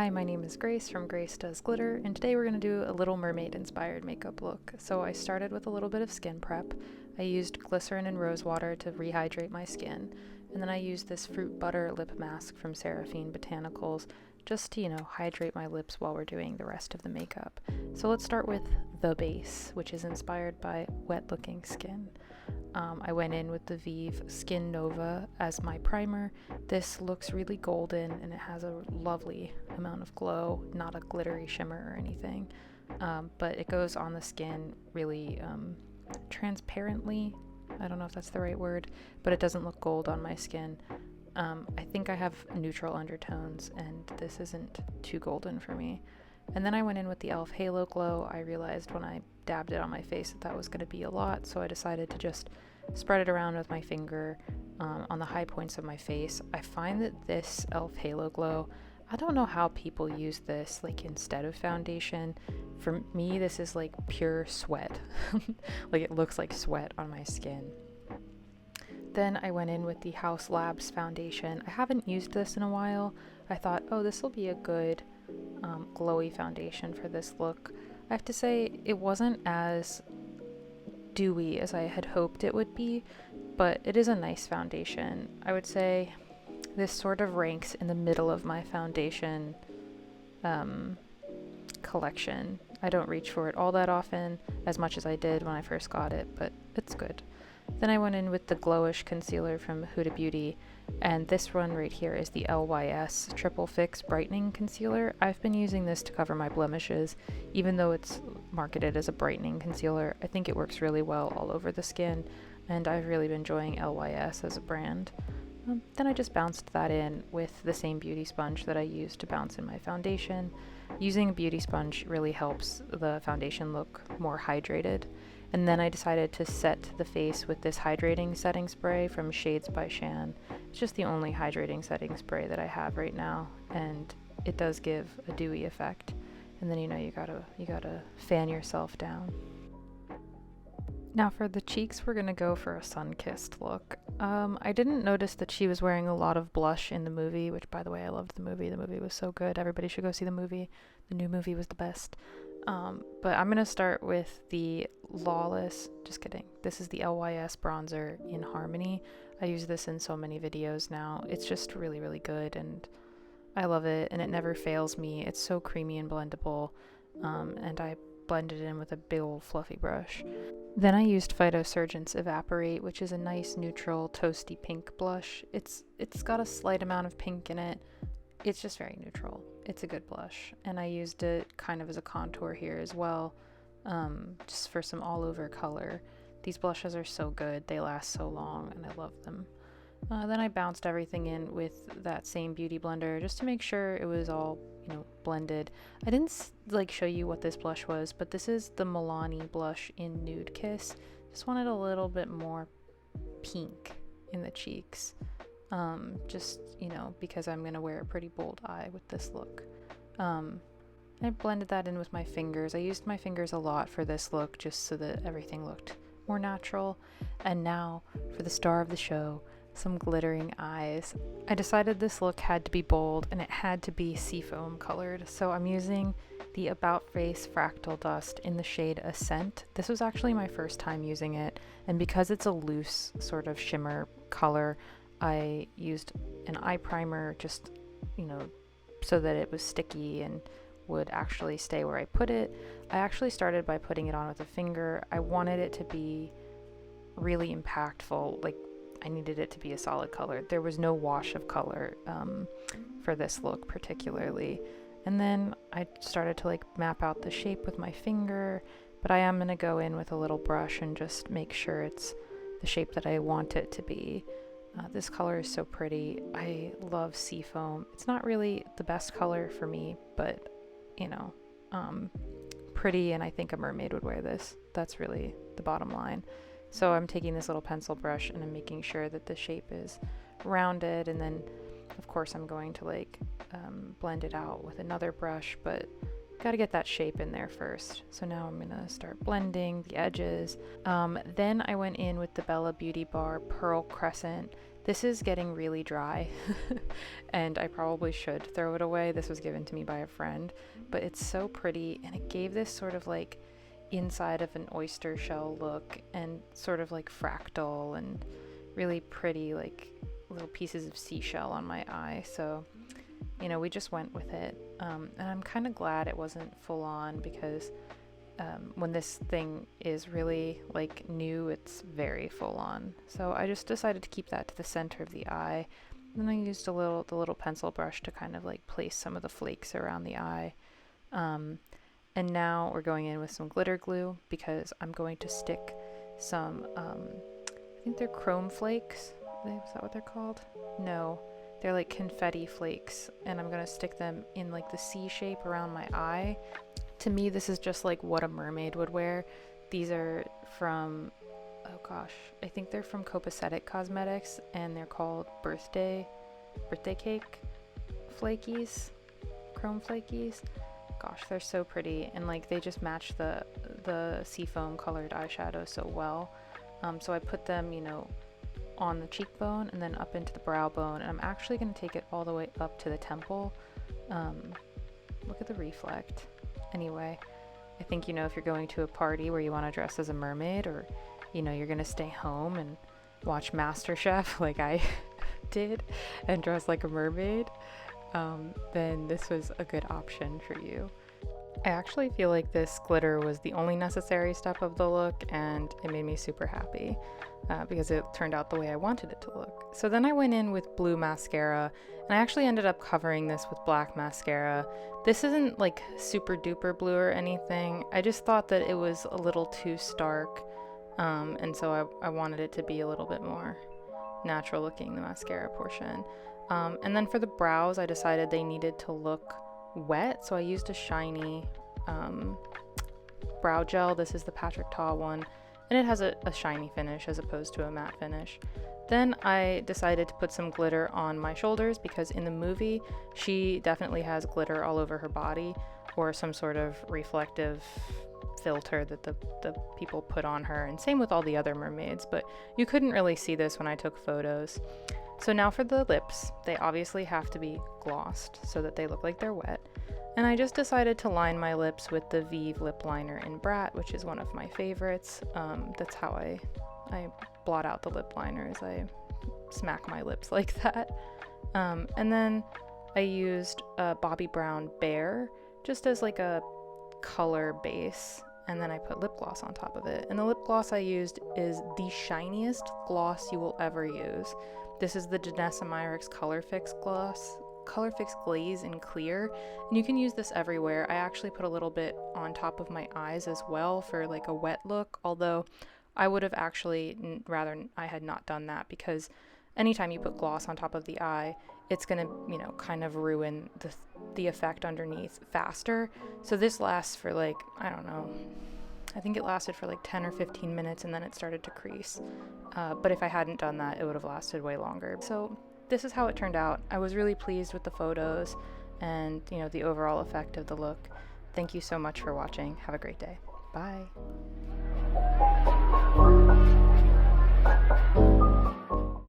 Hi, my name is Grace from Grace Does Glitter, and today we're going to do a Little Mermaid inspired makeup look. So I started with a little bit of skin prep. I used glycerin and rose water to rehydrate my skin, and then I used this fruit butter lip mask from Seraphine Botanicals just to, hydrate my lips while we're doing the rest of the makeup. So let's start with the base, which is inspired by wet looking skin. I went in with the Vive Skin Nova as my primer. This looks really golden and it has a lovely amount of glow, not a glittery shimmer or anything, but it goes on the skin really transparently. I don't know if that's the right word, but it doesn't look gold on my skin. I think I have neutral undertones and this isn't too golden for me. And then I went in with the e.l.f. Halo Glow. I realized when I dabbed it on my face that was going to be a lot, so I decided to just spread it around with my finger on the high points of my face. I find that this e.l.f. Halo Glow, I don't know how people use this like instead of foundation. For me, this is like pure sweat. Like it looks like sweat on my skin. Then I went in with the House Labs foundation. I haven't used this in a while. I thought, oh, this will be a good glowy foundation for this look. I have to say it wasn't as dewy as I had hoped it would be, but it is a nice foundation. I would say this sort of ranks in the middle of my foundation collection. I don't reach for it all that often, as much as I did when I first got it, but it's good. Then I went in with the Glowish Concealer from Huda Beauty, and this one right here is the LYS Triple Fix Brightening Concealer. I've been using this to cover my blemishes, even though it's marketed as a brightening concealer. I think it works really well all over the skin, and I've really been enjoying LYS as a brand. Then I just bounced that in with the same beauty sponge that I used to bounce in my foundation. Using a beauty sponge really helps the foundation look more hydrated. And then I decided to set the face with this hydrating setting spray from Shades by Shan. It's just the only hydrating setting spray that I have right now, and it does give a dewy effect. And then you gotta fan yourself down. Now for the cheeks, we're gonna go for a sun-kissed look. I didn't notice that she was wearing a lot of blush in the movie, which by the way, I loved the movie. The movie was so good. Everybody should go see the movie. The new movie was the best. But I'm gonna start with the Lawless, just kidding. This is the LYS bronzer in Harmony. I use this in so many videos now. It's just really, really good and I love it and it never fails me. It's so creamy and blendable. And I blended it in with a big old fluffy brush. Then I used Phytosurgence Evaporate, which is a nice neutral toasty pink blush. It's got a slight amount of pink in it. It's just very neutral. It's a good blush. And I used it kind of as a contour here as well, just for some all over color. These blushes are so good. They last so long and I love them. Then I bounced everything in with that same beauty blender just to make sure it was all, blended. I didn't show you what this blush was, but this is the Milani blush in Nude Kiss. Just wanted a little bit more pink in the cheeks. Because I'm gonna wear a pretty bold eye with this look. I blended that in with my fingers. I used my fingers a lot for this look just so that everything looked more natural. And now for the star of the show, some glittering eyes. I decided this look had to be bold and it had to be seafoam colored, so I'm using the About Face Fractal Dust in the shade Ascent. This was actually my first time using it, and because it's a loose sort of shimmer color, I used an eye primer just, so that it was sticky and would actually stay where I put it. I actually started by putting it on with a finger. I wanted it to be really impactful, I needed it to be a solid color. There was no wash of color for this look particularly. And then I started to map out the shape with my finger, but I am gonna go in with a little brush and just make sure it's the shape that I want it to be. This color is so pretty. I love seafoam. It's not really the best color for me, but pretty, and I think a mermaid would wear this. That's really the bottom line. So I'm taking this little pencil brush and I'm making sure that the shape is rounded, and then of course I'm going to blend it out with another brush, but gotta get that shape in there first. So now I'm gonna start blending the edges. Then I went in with the Beaute Bar Pearl Crescent. This is getting really dry and I probably should throw it away. This was given to me by a friend, but it's so pretty and it gave this sort of like inside of an oyster shell look and sort of like fractal and really pretty like little pieces of seashell on my eye. So, you know, we just went with it. And I'm kind of glad it wasn't full on because when this thing is really like new, it's very full on. So I just decided to keep that to the center of the eye. Then I used the little pencil brush to kind of like place some of the flakes around the eye. And now we're going in with some glitter glue because I'm going to stick some, I think they're chrome flakes. Is that what they're called? No, they're like confetti flakes. And I'm going to stick them in like the C shape around my eye. To me, this is just like what a mermaid would wear. These are from, oh gosh, I think they're from Copacetic Cosmetics and they're called birthday cake flakies, chrome flakies. Gosh, they're so pretty and like they just match the seafoam colored eyeshadow so well. So I put them, you know, on the cheekbone and then up into the brow bone, and I'm actually going to take it all the way up to the temple. Look at the reflect. Anyway, I think, you know, if you're going to a party where you want to dress as a mermaid, or, you know, you're going to stay home and watch MasterChef like I did and dress like a mermaid, then this was a good option for you. I actually feel like this glitter was the only necessary step of the look, and it made me super happy because it turned out the way I wanted it to look. So then I went in with blue mascara, and I actually ended up covering this with black mascara. This isn't like super duper blue or anything. I just thought that it was a little too stark, and so I wanted it to be a little bit more natural looking, the mascara portion. And then for the brows, I decided they needed to look wet, so I used a shiny brow gel. This is the Patrick Ta one, and it has a shiny finish as opposed to a matte finish. Then I decided to put some glitter on my shoulders because in the movie she definitely has glitter all over her body, or some sort of reflective filter that the people put on her, and same with all the other mermaids, but you couldn't really see this when I took photos. So now for the lips, they obviously have to be glossed so that they look like they're wet. And I just decided to line my lips with the Vive lip liner in Brat, which is one of my favorites. That's how I blot out the lip liner, is I smack my lips like that. And then I used a Bobbi Brown Bear just as like a color base, and then I put lip gloss on top of it. And the lip gloss I used is the shiniest gloss you will ever use. This is the Danessa Myricks Color Fix Glaze in Clear, and you can use this everywhere. I actually put a little bit on top of my eyes as well for like a wet look, although I would have actually rather I had not done that, because anytime you put gloss on top of the eye, it's gonna, you know, kind of ruin the effect underneath faster. So this lasts for like, I don't know, I think it lasted for like 10 or 15 minutes and then it started to crease. But if I hadn't done that, it would have lasted way longer. So this is how it turned out. I was really pleased with the photos and, you know, the overall effect of the look. Thank you so much for watching. Have a great day. Bye.